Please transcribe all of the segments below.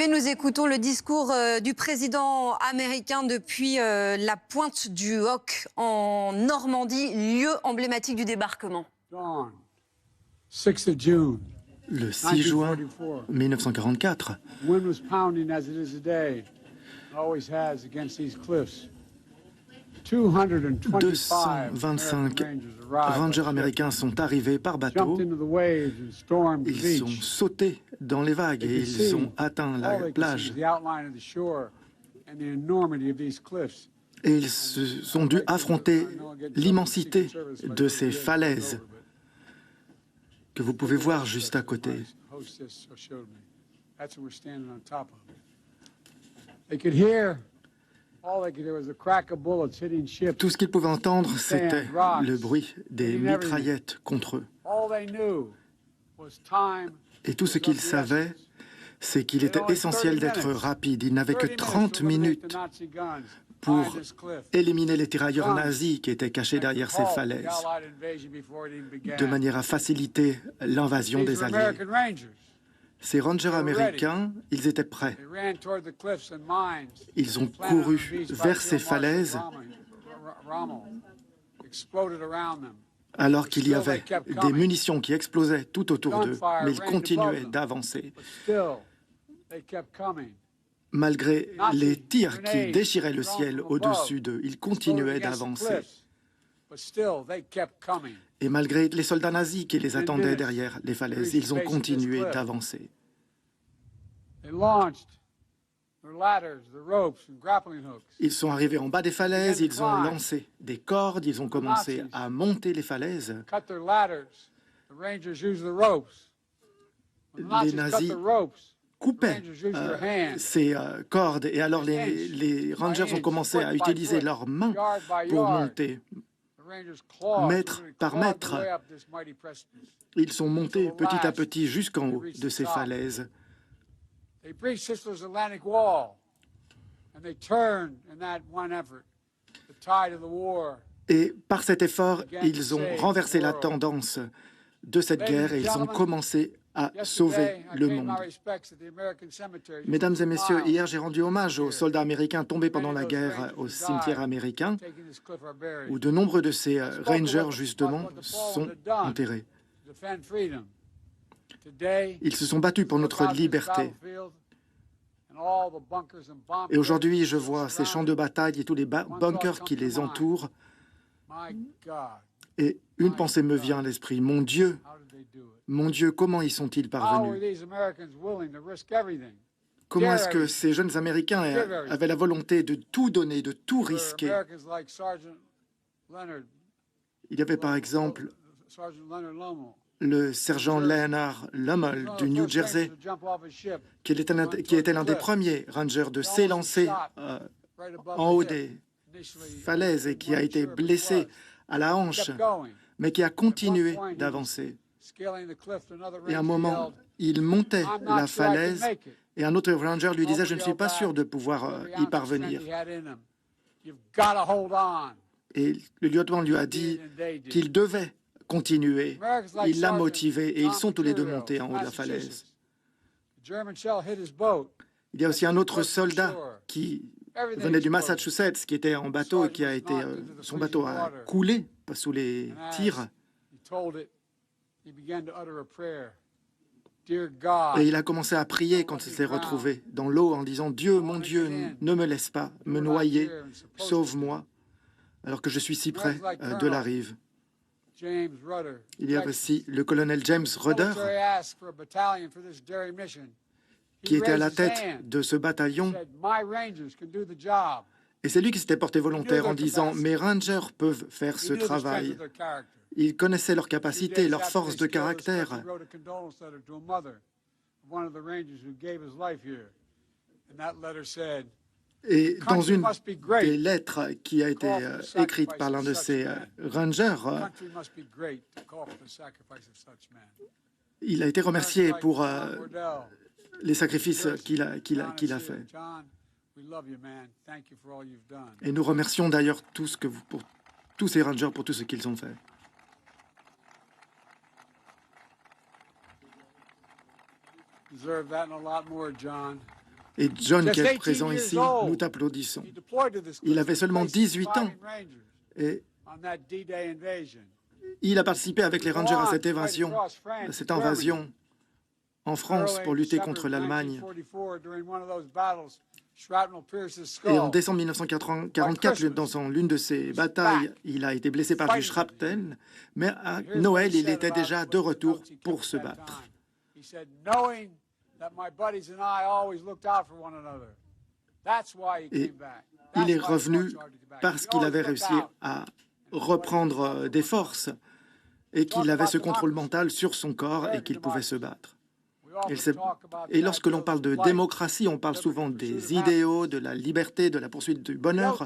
Nous écoutons le discours du président américain depuis la pointe du Hoc en Normandie, lieu emblématique du débarquement. Le 6 juin 1944, 225 rangers américains sont arrivés par bateau. Ils sont sautés dans les vagues et ils ont atteint la plage. Et ils se sont dû affronter l'immensité de ces falaises que vous pouvez voir juste à côté. Tout ce qu'ils pouvaient entendre, c'était le bruit des mitraillettes contre eux. Et tout ce qu'ils savaient, c'est qu'il était essentiel d'être rapide. Ils n'avaient que 30 minutes pour éliminer les tirailleurs nazis qui étaient cachés derrière ces falaises, de manière à faciliter l'invasion des Alliés. Ces rangers américains, ils étaient prêts. Ils ont couru vers ces falaises alors qu'il y avait des munitions qui explosaient tout autour d'eux, mais ils continuaient d'avancer. Malgré les tirs qui déchiraient le ciel au-dessus d'eux, ils continuaient d'avancer. Et malgré les soldats nazis qui les attendaient derrière les falaises, ils ont continué d'avancer. Ils sont arrivés en bas des falaises, ils ont lancé des cordes, ils ont commencé à monter les falaises. Les nazis coupaient ces cordes et alors les rangers ont commencé à utiliser leurs mains pour monter. Mètre par mètre, ils sont montés petit à petit jusqu'en haut de ces falaises. Et par cet effort, ils ont renversé la tendance de cette guerre et ils ont commencé à sauver le monde. Mesdames et messieurs, hier j'ai rendu hommage aux soldats américains tombés pendant la guerre au cimetière américain, où de nombreux de ces rangers, justement, sont enterrés. Ils se sont battus pour notre liberté. Et aujourd'hui, je vois ces champs de bataille et tous les bunkers qui les entourent. Et une pensée me vient à l'esprit. Mon Dieu, comment y sont-ils parvenus? Comment est-ce que ces jeunes Américains avaient la volonté de tout donner, de tout risquer? Il y avait par exemple le sergent Leonard Lommel du New Jersey, qui était l'un des premiers rangers de s'élancer en haut des falaises et qui a été blessé à la hanche, mais qui a continué d'avancer. Et à un moment, il montait la falaise et un autre ranger lui disait « Je ne suis pas sûr de pouvoir y parvenir ». Et le lieutenant lui a dit qu'il devait continuer. Il l'a motivé et ils sont tous les deux montés en haut de la falaise. Il y a aussi un autre soldat qui venait du Massachusetts, qui était en bateau et qui a été, son bateau a coulé sous les tirs. Et il a commencé à prier quand il s'est retrouvé dans l'eau en disant « Dieu, mon Dieu, ne me laisse pas me noyer, sauve-moi, alors que je suis si près de la rive. » Il y a aussi le colonel James Rudder, qui était à la tête de ce bataillon. Et c'est lui qui s'était porté volontaire en disant « Mes rangers peuvent faire ce travail. » Ils connaissaient leur capacité, leur force de caractère. Et dans une des lettres qui a été écrite par l'un de ces rangers, il a été remercié pour les sacrifices qu'il a faits. Et nous remercions d'ailleurs tous ces rangers pour tout ce qu'ils ont fait. Et John, qui est présent ici, nous t'applaudissons. Il avait seulement 18 ans et il a participé avec les Rangers à cette invasion en France pour lutter contre l'Allemagne. Et en décembre 1944, dans l'une de ces batailles, il a été blessé par du shrapnel, mais à Noël, il était déjà de retour pour se battre. Et il est revenu parce qu'il avait réussi à reprendre des forces et qu'il avait ce contrôle mental sur son corps et qu'il pouvait se battre. Et lorsque l'on parle de démocratie, on parle souvent des idéaux, de la liberté, de la poursuite du bonheur.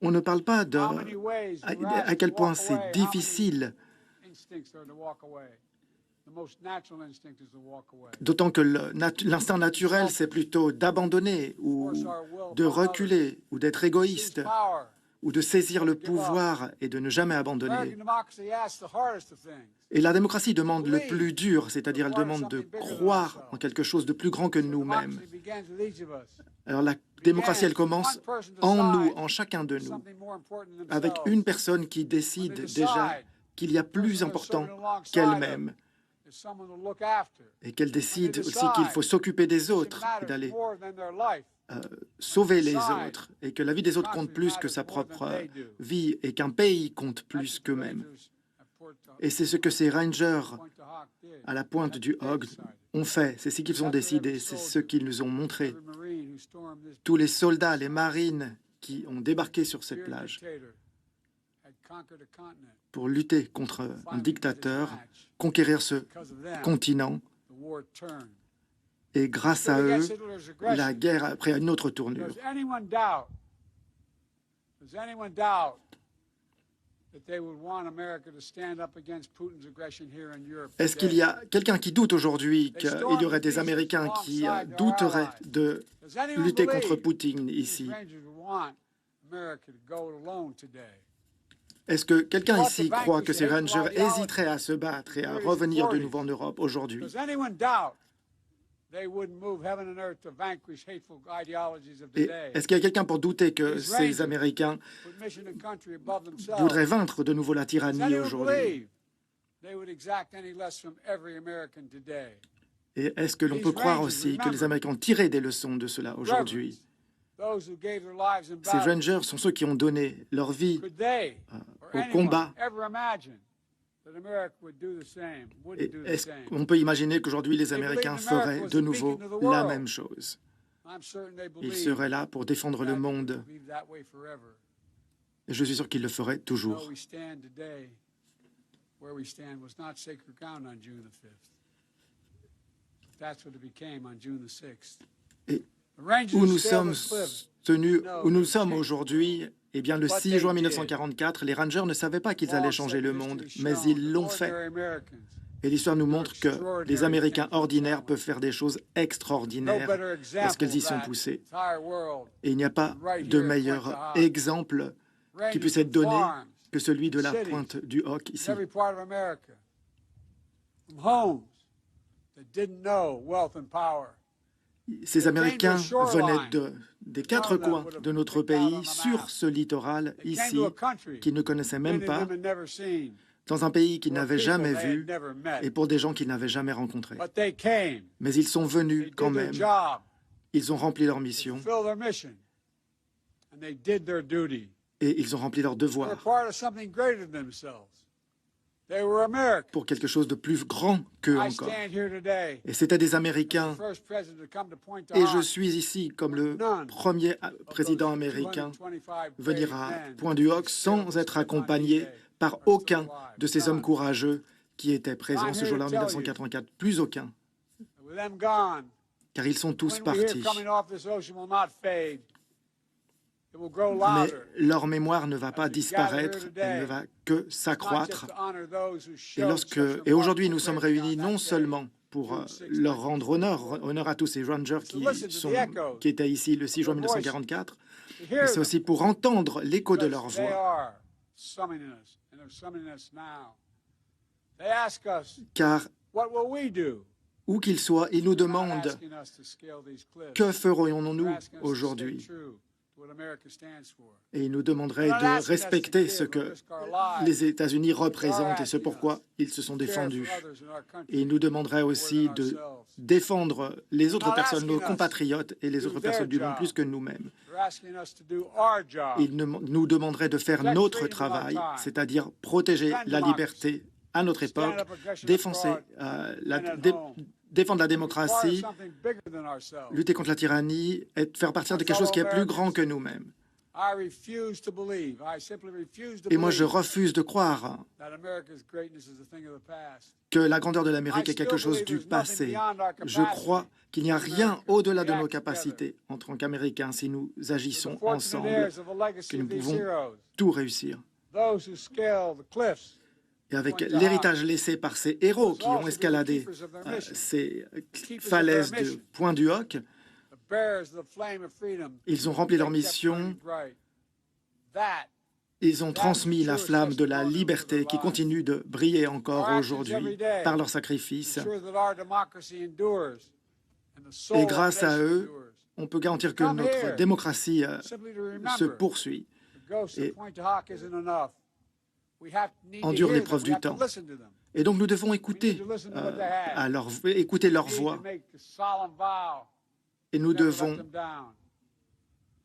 On ne parle pas à quel point c'est difficile, d'autant que l'instinct naturel, c'est plutôt d'abandonner ou de reculer ou d'être égoïste ou de saisir le pouvoir et de ne jamais abandonner. Et la démocratie demande le plus dur, c'est-à-dire elle demande de croire en quelque chose de plus grand que nous-mêmes. Alors la démocratie, elle commence en nous, en chacun de nous, avec une personne qui décide déjà qu'il y a plus important qu'elle-même et qu'elle décide aussi qu'il faut s'occuper des autres et d'aller sauver les autres et que la vie des autres compte plus que sa propre vie et qu'un pays compte plus qu'eux-mêmes. Et c'est ce que ces rangers à la pointe du Hog ont fait, c'est ce qu'ils ont décidé, c'est ce qu'ils nous ont montré. Tous les soldats, les marines qui ont débarqué sur cette plage pour lutter contre un dictateur, conquérir ce continent. Et grâce à eux, la guerre a pris une autre tournure. Est-ce qu'il y a quelqu'un qui doute aujourd'hui qu'il y aurait des Américains qui douteraient de lutter contre Poutine ici? Est-ce que quelqu'un ici croit que ces Rangers hésiteraient à se battre et à revenir de nouveau en Europe aujourd'hui? Et est-ce qu'il y a quelqu'un pour douter que ces Américains voudraient vaincre de nouveau la tyrannie aujourd'hui? Et est-ce que l'on peut croire aussi que les Américains ont tiré des leçons de cela aujourd'hui? Ces Rangers sont ceux qui ont donné leur vie au combat. Est-ce qu'on peut imaginer qu'aujourd'hui les Américains feraient de nouveau la même chose? Ils seraient là pour défendre le monde. Et je suis sûr qu'ils le feraient toujours. Et où nous sommes aujourd'hui, eh bien, le 6 juin 1944, les Rangers ne savaient pas qu'ils allaient changer le monde, mais ils l'ont fait. Et l'histoire nous montre que les Américains ordinaires peuvent faire des choses extraordinaires parce qu'ils y sont poussés. Et il n'y a pas de meilleur exemple qui puisse être donné que celui de la pointe du Hog ici. Ces Américains venaient des quatre coins de notre pays, sur ce littoral ici, qu'ils ne connaissaient même pas, dans un pays qu'ils n'avaient jamais vu et pour des gens qu'ils n'avaient jamais rencontrés. Mais ils sont venus quand même. Ils ont rempli leur mission et ils ont rempli leur devoir pour quelque chose de plus grand qu'eux encore. Et c'était des Américains. Et je suis ici comme le premier président américain venir à Pointe-du-Hoc sans être accompagné par aucun de ces hommes courageux qui étaient présents ce jour-là en 1984. Plus aucun. Car ils sont tous partis. Mais leur mémoire ne va pas disparaître, elle ne va que s'accroître. Et aujourd'hui, nous sommes réunis non seulement pour leur rendre honneur à tous ces Rangers qui étaient ici le 6 juin 1944, mais c'est aussi pour entendre l'écho de leur voix. Car où qu'ils soient, ils nous demandent que ferons-nous aujourd'hui. Et ils nous demanderaient de respecter ce que les États-Unis représentent et ce pourquoi ils se sont défendus. Et ils nous demanderaient aussi de défendre les autres personnes, nos compatriotes et les autres personnes du monde plus que nous-mêmes. Ils nous demanderaient de faire notre travail, c'est-à-dire protéger la liberté à notre époque, défendre la démocratie, lutter contre la tyrannie et faire partir de quelque chose qui est plus grand que nous-mêmes. Et moi, je refuse de croire que la grandeur de l'Amérique est quelque chose du passé. Je crois qu'il n'y a rien au-delà de nos capacités en tant qu'Américains si nous agissons ensemble, que nous pouvons tout réussir. Et avec l'héritage laissé par ces héros qui ont escaladé ces falaises de Pointe du Hoc, ils ont rempli leur mission, ils ont transmis la flamme de la liberté qui continue de briller encore aujourd'hui par leur sacrifice. Et grâce à eux, on peut garantir que notre démocratie se poursuit et endure l'épreuve du temps. Et donc nous devons écouter, écouter leur voix. Et nous devons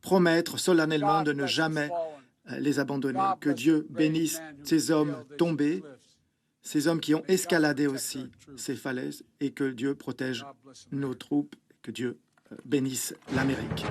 promettre solennellement de ne jamais les abandonner. Que Dieu bénisse ces hommes tombés, ces hommes qui ont escaladé aussi ces falaises, et que Dieu protège nos troupes, que Dieu bénisse l'Amérique.